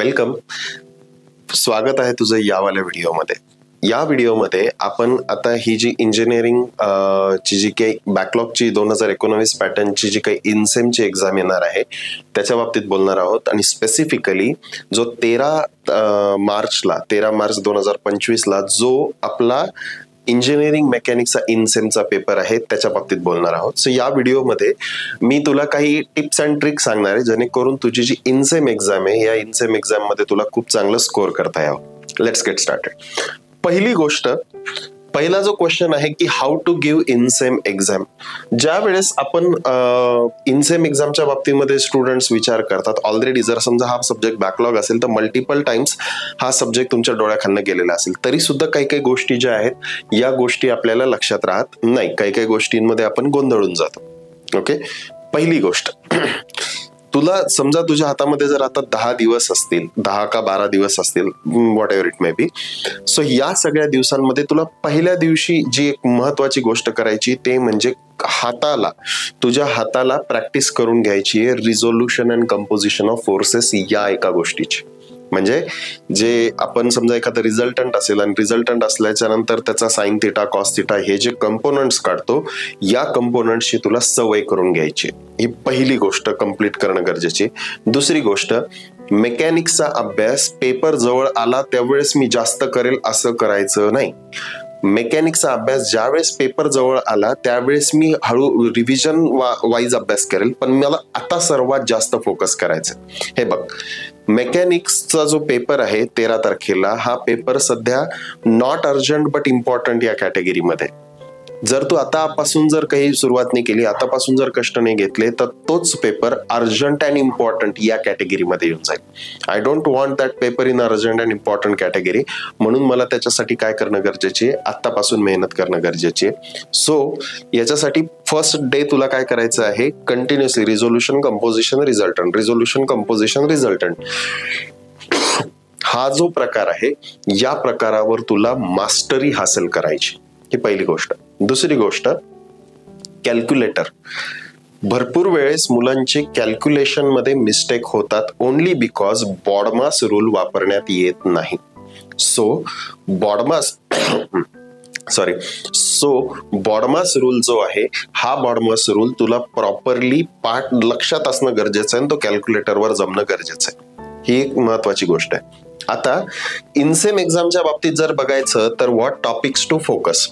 Welcome. स्वागत आहे तुझं यावाल्या व्हिडिओमध्ये. या व्हिडिओमध्ये आपण आता ही जी इंजिनिअरिंग ची जी काही बॅकलॉगची 2019 पॅटर्नची जी काही इनसेमची एक्झाम येणार आहे त्याच्या बाबतीत बोलणार आहोत. आणि स्पेसिफिकली जो 13 मार्च 2025 ला जो आपला इंजिनिअरिंग मेकॅनिक्सचा इनसेमचा पेपर आहे त्याच्या बाबतीत बोलणार आहोत. सो या व्हिडिओमध्ये मी तुला काही टिप्स अँड ट्रिक्स सांगणार आहे जेणेकरून तुझी जी इनसेम एक्झाम आहे या इनसेम एक्झाम मध्ये तुला खूप चांगलं स्कोअर करता यावं. Let's get started. पहिला जो क्वेश्चन आहे की हाऊ टू गिव्ह इनसेम एक्झाम. ज्या वेळेस आपण इनसेम एक्झामच्या बाबतीमध्ये स्टुडंट्स विचार करतात, ऑलरेडी जर समजा हा सब्जेक्ट बॅकलॉग असेल तर मल्टिपल टाइम्स हा सब्जेक्ट तुमच्या डोळ्याखालनं गेलेला असेल, तरी सुद्धा काही काही गोष्टी ज्या आहेत या गोष्टी आपल्याला लक्षात राहत नाही. काही काही गोष्टींमध्ये आपण गोंधळून जातो. ओके, पहिली गोष्ट, तुला समजा तुझ्या हातामध्ये जर आता 10 दिवस असतील, 10 का 12 दिवस असतील, what ever it may be. So या सगळ्या दिवसांमध्ये तुला पहिल्या दिवशी जी एक महत्वाची गोष्ट करायची ते म्हणजे तुझ्या हाताला प्रॅक्टिस करून घ्यायची आहे resolution and composition of forces या एका गोष्टीची. म्हणजे जे आपण समजा एखादा रिझल्टंट असेल आणि रिझल्टंट असल्याच्या नंतर त्याचा साइन थिटा कॉस थिटा हे जे कंपोनंट्स काढतो या कंपोनंट्सची तुला सवय करून घ्यायची. ही पहिली गोष्ट कंप्लीट करणं गरजेची. दुसरी गोष्ट, मेकॅनिक्सचा अभ्यास पेपर जवळ आला त्यावेळेस मी जास्त करेल असं करायचं नाही. मेकॅनिक्सचा अभ्यास ज्यावेळेस पेपर जवळ आला त्यावेळेस मी हळू रिव्हिजन वाईज अभ्यास करेल, पण मला आता सर्वात जास्त फोकस करायचं. हे बघ, मेकॅनिक्सचा जो पेपर आहे 13 तारखेला, हा पेपर सध्या नॉट अर्जंट बट इम्पॉर्टंट या कॅटेगरीमध्ये. जर तू आतापासून जर काही सुरुवात नाही केली, आतापासून जर कष्ट नाही घेतले, तर तोच पेपर अर्जंट अँड इम्पॉर्टंट या कॅटेगरीमध्ये येऊन जाईल. I don't want that paper in urgent and important category. म्हणून मला त्याच्यासाठी काय करणं गरजेचे आहे, आतापासून मेहनत करणं गरजेची आहे. सो याच्यासाठी फर्स्ट डे तुला काय करायचं आहे, continuously resolution composition resultant, resolution composition resultant हा जो प्रकार आहे या प्रकारावर तुला मास्टरी हासिल करायची. ही पहिली गोष्ट. दुसरी गोष्ट, कॅल्क्युलेटर. भरपूर वेळेस मुलांचे कॅल्क्युलेशन मध्ये मिस्टेक होतात ओनली बिकॉज बॉडमास रूल वापरण्यात येत नाही. सो बॉडमास रूल जो आहे हा बॉडमास रूल तुला प्रॉपरली पाठ लक्षात असणं गरजेचं आहे आणि तो कॅल्क्युलेटरवर जमणं गरजेचं आहे. ही एक महत्वाची गोष्ट आहे. आता इनसेम एक्झामच्या बाबतीत जर बघायचं तर व्हॉट टॉपिक्स टू फोकस.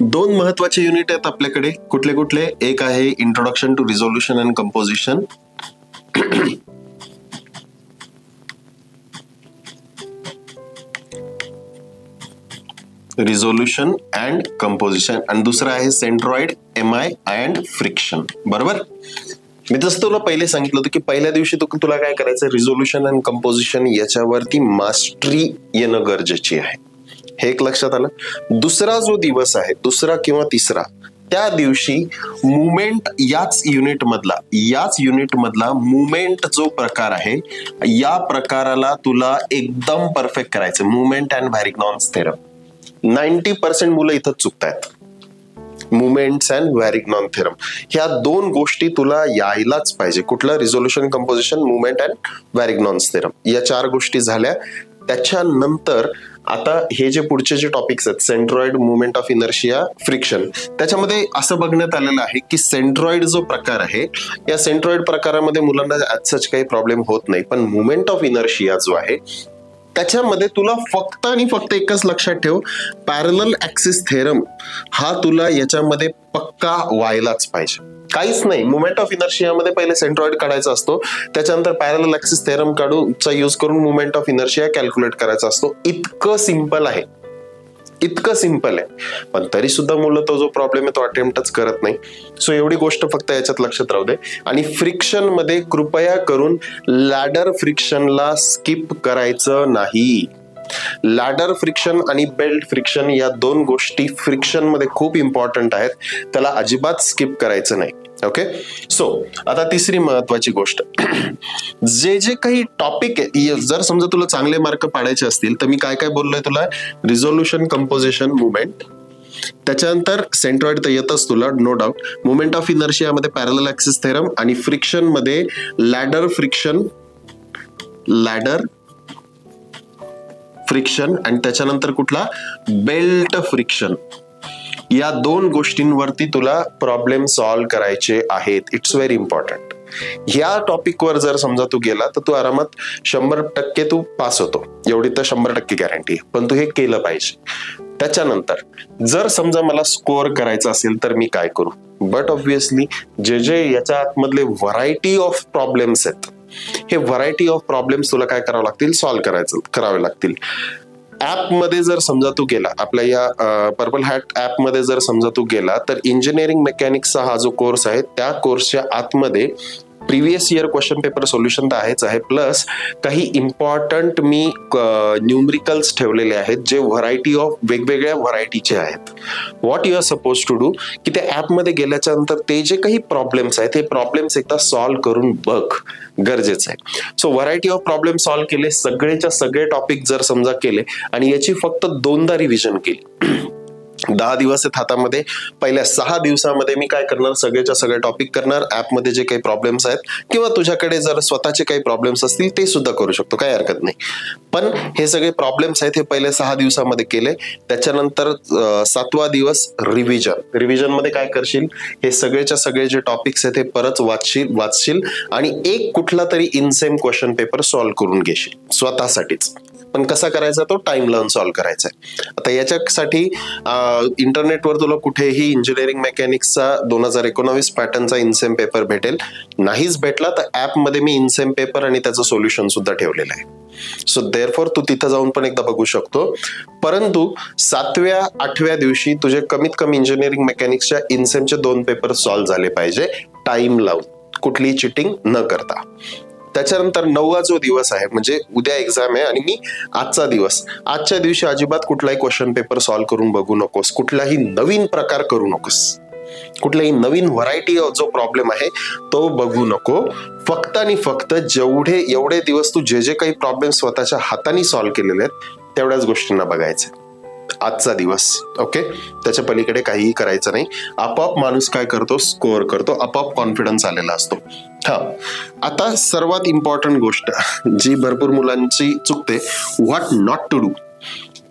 2 महत्वाचे युनिट आहेत आपल्याकडे. कुठले कुठले? एक आहे introduction to resolution and composition, resolution and composition, आणि दुसरा आहे सेंट्रॉइड, MI अँड फ्रिक्शन. बरोबर. मी जसं तुला पहिले सांगितलं होतं की पहिल्या दिवशी तुला काय करायचं, रिझोल्युशन अँड कंपोजिशन याच्यावरती मास्टरी येणं गरजेची आहे. हे एक लक्षात आलं. दुसरा जो दिवस आहे, दुसरा किंवा तिसरा, त्या दिवशी मुवमेंट याच युनिटमधला मुवमेंट जो प्रकार आहे या प्रकाराला तुला एकदम परफेक्ट करायचं. Movement and Varignon's theorem. 90% मुलं इथं चुकतायत. मुवमेंट्स अँड व्हॅरिग्नॉन थेरम ह्या 2 गोष्टी तुला यायलाच पाहिजे. कुठलं? Resolution composition, movement and Varignon's theorem. या 4 गोष्टी झाल्या. त्याच्यानंतर आता हे जे पुढचे जे टॉपिक्स आहेत, centroid, movement of inertia, friction, त्याच्यामध्ये असं बघण्यात आलेलं आहे की सेंट्रॉइड जो प्रकार आहे या सेंट्रॉइड प्रकारामध्ये मुलांना ऍज सच काही प्रॉब्लेम होत नाही, पण मुवमेंट ऑफ इनर्शिया जो आहे त्याच्यामध्ये तुला फक्त आणि फक्त एकच लक्षात ठेव, पॅरलल ऍक्सिस थेरम हा तुला याच्यामध्ये पक्का व्हायलाच पाहिजे. काहीच नाही, मुवमेंट ऑफ इनर्शियामध्ये पहिले सेंट्रॉइड काढायचा असतो, त्याच्यानंतर पॅरलल ऍक्सिस थेरम काढूचा यूज करून मुवमेंट ऑफ इनर्शिया कॅल्क्युलेट करायचा असतो. इतकं सिंपल आहे. पण तरी सुद्धा मुलं तो जो प्रॉब्लेम आहे तो अटेम्प्टच करत नाही. सो एवढी गोष्ट फक्त याच्यात लक्षात राहू दे. आणि फ्रिक्शन मध्ये कृपया करून लॅडर फ्रिक्शनला स्किप करायचं नाही. लॅडर फ्रिक्शन आणि बेल्ट फ्रिक्शन या 2 गोष्टी फ्रिक्शन मध्ये खूप इम्पॉर्टंट आहेत, त्याला अजिबात स्किप करायचं नाही. ओके. सो आता तिसरी महत्वाची गोष्ट, जे काही टॉपिक आहे, जर समजा तुला चांगले मार्क पाडायचे असतील तर मी काय काय बोललोय तुला, रिझोल्युशन, कंपोजिशन, मुवमेंट, त्याच्यानंतर सेंट्रॉइड तर येतच तुला, no doubt. Moment of inertia मध्ये पॅरलल ऍक्सिस थेरम आणि फ्रिक्शन मध्ये लॅडर फ्रिक्शन लॅडर फ्रिक्शन आणि त्याच्यानंतर कुठला बेल्ट फ्रिक्शन. या दोन गोष्टींवरती तुला प्रॉब्लेम सॉल्व्ह करायचे आहेत. It's very important. ह्या टॉपिकवर जर समजा तू गेला तर तू आरामात 100% तू पास होतो, एवढी तर 100% गॅरंटी. पण तू हे केलं पाहिजे. त्याच्यानंतर जर समजा मला स्कोअर करायचा असेल तर मी काय करू? बट ऑब्व्हियसली जे याच्या आतमधले व्हरायटी ऑफ प्रॉब्लेम्स आहेत, हे व्हरायटी ऑफ प्रॉब्लेम्स तुला काय करावं लागतील? सॉल्व्ह करावे लागतील. ऍप मध्ये जर समजा तू गेला, आपल्या या पर्पल हॅट ऍप मध्ये जर समजा तू गेला, तर इंजिनिअरिंग मेकॅनिक्सचा हा जो कोर्स आहे त्या कोर्सच्या आतमध्ये previous year question paper solution तर आहेच आहे, प्लस काही इम्पॉर्टंट मी न्यूमरिकल्स ठेवलेले आहेत जे व्हरायटी ऑफ वेगवेगळ्या व्हरायटीचे आहेत. What you are suppose to do की त्या ऍपमध्ये गेल्याच्या नंतर ते जे काही प्रॉब्लेम्स आहेत हे प्रॉब्लेम्स एकदा सॉल्व्ह करून बघ, गरजेचं आहे. So variety of problem solve केले, सगळेच्या सगळे टॉपिक जर समजा केले आणि याची फक्त 2दा रिव्हिजन केली, 10 दिवस आहेत हातामध्ये, पहिल्या 6 दिवसामध्ये मी काय करणार? सगळेच्या सगळे टॉपिक करणार. ऍपमध्ये जे काही प्रॉब्लेम्स आहेत किंवा तुझ्याकडे जर स्वतःचे काही प्रॉब्लेम्स असतील ते सुद्धा करू शकतो, काही हरकत नाही. पण हे सगळे प्रॉब्लेम्स आहेत हे पहिल्या 6 दिवसामध्ये केले. त्याच्यानंतर 7वा दिवस रिव्हिजन मध्ये काय करशील? हे सगळेच्या सगळे जे टॉपिक्स आहेत हे परत वाचशील आणि एक कुठला तरी इनसेम क्वेश्चन पेपर सॉल्व्ह करून घेशील स्वतःसाठीच. पण कसा करायचा? तो टाइम लावून सॉल्व्ह करायचा आहे. आता याच्यासाठी इंटरनेटवर तुला कुठेही इंजिनिअरिंग मेकॅनिक्सचा 2019 पॅटर्नचा इनसेम पेपर भेटेल. नाहीच भेटला तर ऍपमध्ये मी इनसेम पेपर आणि त्याचं सोल्युशन सुद्धा ठेवलेलं आहे. सो देअरफॉर तू तिथं जाऊन पण एकदा बघू शकतो. परंतु 7व्या 8व्या दिवशी तुझे कमीत कमी इंजिनिअरिंग मेकॅनिक्सच्या इनसेमचे 2 पेपर सॉल्व्ह झाले पाहिजे, टाइम लावून, कुठलीही चिटिंग न करता. त्याच्यानंतर 9वा जो दिवस आहे, म्हणजे उद्या एक्झाम आहे आणि मी आजचा दिवस, आजच्या दिवशी अजिबात कुठलाही क्वेश्चन पेपर सॉल्व्ह करून बघू नकोस, कुठलाही नवीन प्रकार करू नकोस, कुठलाही नवीन व्हरायटी जो प्रॉब्लेम आहे तो बघू नको. फक्त आणि फक्त एवढे दिवस तू जे काही प्रॉब्लेम स्वतःच्या हाताने सॉल्व्ह केलेले आहेत तेवढ्याच गोष्टींना बघायचं आजचा दिवस. ओके, त्याच्या पलीकडे काहीही करायचं नाही. आपोआप माणूस काय करतो? स्कोअर करतो, आपोआप कॉन्फिडन्स आलेला असतो. आता सर्वात इम्पॉर्टंट गोष्ट जी भरपूर मुलांची चुकते, व्हॉट नॉट टू डू.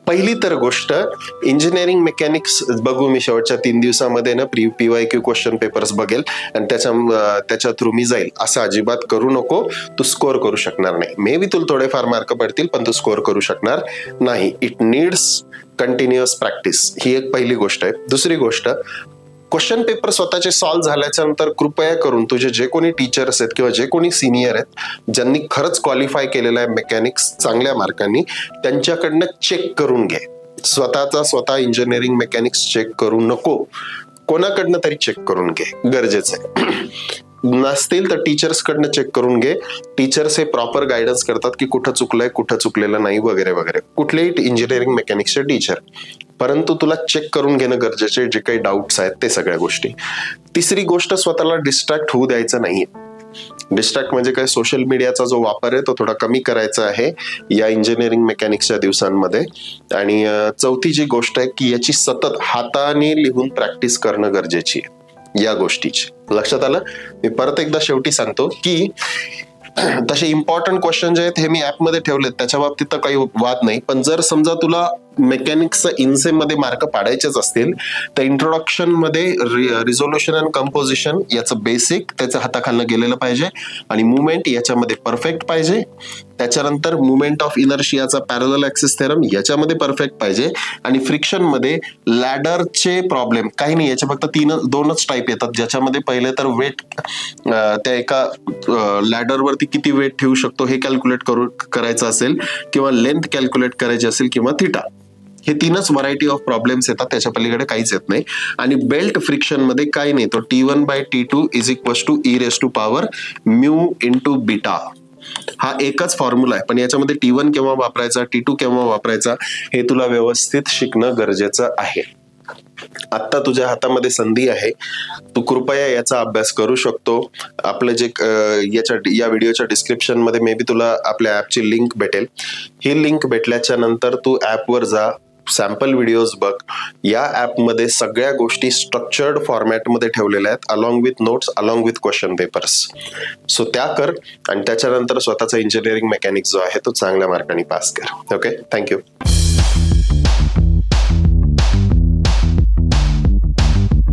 पहिली तर गोष्ट, इंजिनिअरिंग मेकॅनिक्स बघू मी शेवटच्या 3 दिवसामध्ये ना PYQ क्वेश्चन पेपर्स बघेल आणि त्याच्या थ्रू मी जाईल, असं अजिबात करू नको. तू स्कोअर करू शकणार नाही. मे बी तुला थोडेफार मार्क पडतील पण तू स्कोअर करू शकणार नाही. It needs continuous practice. ही एक पहिली गोष्ट आहे. दुसरी गोष्ट, क्वेश्चन पेपर स्वतःचे सॉल्व्ह झाल्याच्या नंतर कृपया करून तुझे जे कोणी टीचर्स आहेत किंवा जे कोणी सिनियर आहेत ज्यांनी खरंच क्वालिफाय केलेलं आहे मेकॅनिक्स चांगल्या मार्कांनी, त्यांच्याकडनं चेक करून घे. स्वतः इंजिनिअरिंग मेकॅनिक्स चेक करू नको, कोणाकडनं तरी चेक करून घे, गरजेचं आहे. नसतील तर टीचर्स कडनं चेक करून घे. टीचर्स हे प्रॉपर गायडन्स करतात की कुठं चुकलंय, कुठं चुकलेलं नाही वगैरे वगैरे, कुठलेही इंजिनिअरिंग मेकॅनिक्सचे टीचर. परंतु तुला चेक करून घेणं गरजेचे, जे काही डाऊट्स आहेत ते सगळ्या गोष्टी. तिसरी गोष्ट, स्वतःला डिस्ट्रॅक्ट होऊ द्यायचं नाही. डिस्ट्रॅक्ट म्हणजे काय? सोशल मीडियाचा जो वापर आहे तो थोडा कमी करायचा आहे या इंजिनिअरिंग मेकॅनिक्सच्या दिवसांमध्ये. आणि चौथी जी गोष्ट आहे की याची सतत हाताने लिहून प्रॅक्टिस करणं गरजेची आहे. या गोष्टीची लक्षात आलं? मी परत एकदा शेवटी सांगतो की तसे इम्पॉर्टंट क्वेश्चन जे आहेत हे मी ऍपमध्ये ठेवलेत, त्याच्या बाबतीत तर काही वाद नाही. पण जर समजा तुला मेकॅनिक्सचं इनसेम मध्ये मार्क पाडायचेच असतील तर इंट्रोडक्शन मध्ये रिझोल्युशन अँड कंपोजिशन याचं बेसिक त्याच्या हाताखालनं गेलेलं पाहिजे आणि मुवमेंट याच्यामध्ये परफेक्ट पाहिजे. त्याच्यानंतर मुवमेंट ऑफ इनर्शियाचा पॅरलल ऍक्सिस थेरम याच्यामध्ये परफेक्ट पाहिजे. आणि फ्रिक्शन मध्ये लॅडरचे प्रॉब्लेम काही नाही, याचे फक्त 2च टाईप येतात, ज्याच्यामध्ये पहिले तर वेट, त्या एका लॅडरवरती किती वेट ठेवू शकतो हे कॅल्क्युलेट करायचं असेल किंवा लेंथ कॅल्क्युलेट करायची असेल किंवा थिटा, हे 3च व्हरायटी ऑफ प्रॉब्लेम्स येतात, त्याच्या पलीकडे काहीच येत नाही. आणि बेल्ट फ्रिक्शन मध्ये काही नाही, तो T1/T2 = E⁻μ × बीटा, हा एकच फॉर्म्युला आहे. पण याच्यामध्ये T1 केव्हा वापरायचा, T2 केव्हा वापरायचा हे तुला व्यवस्थित शिकणं गरजेचं आहे. आता तुझ्या हातामध्ये संधी आहे, तू कृपया याचा अभ्यास करू शकतो. आपलं जे या व्हिडिओच्या डिस्क्रिप्शन मध्ये मे बी तुला आपल्या ऍपची लिंक भेटेल. ही लिंक भेटल्याच्या नंतर तू ऍपवर जा, सॅम्पल व्हिडिओज बघ. या ऍपमध्ये सगळ्या गोष्टी स्ट्रक्चर्ड फॉर्मॅटमध्ये ठेवलेल्या आहेत, along with notes, along with question papers. So त्या कर आणि त्याच्यानंतर स्वतःचा इंजिनिअरिंग मेकॅनिक्स जो आहे तो चांगल्या मार्काने पास कर. Okay, thank you.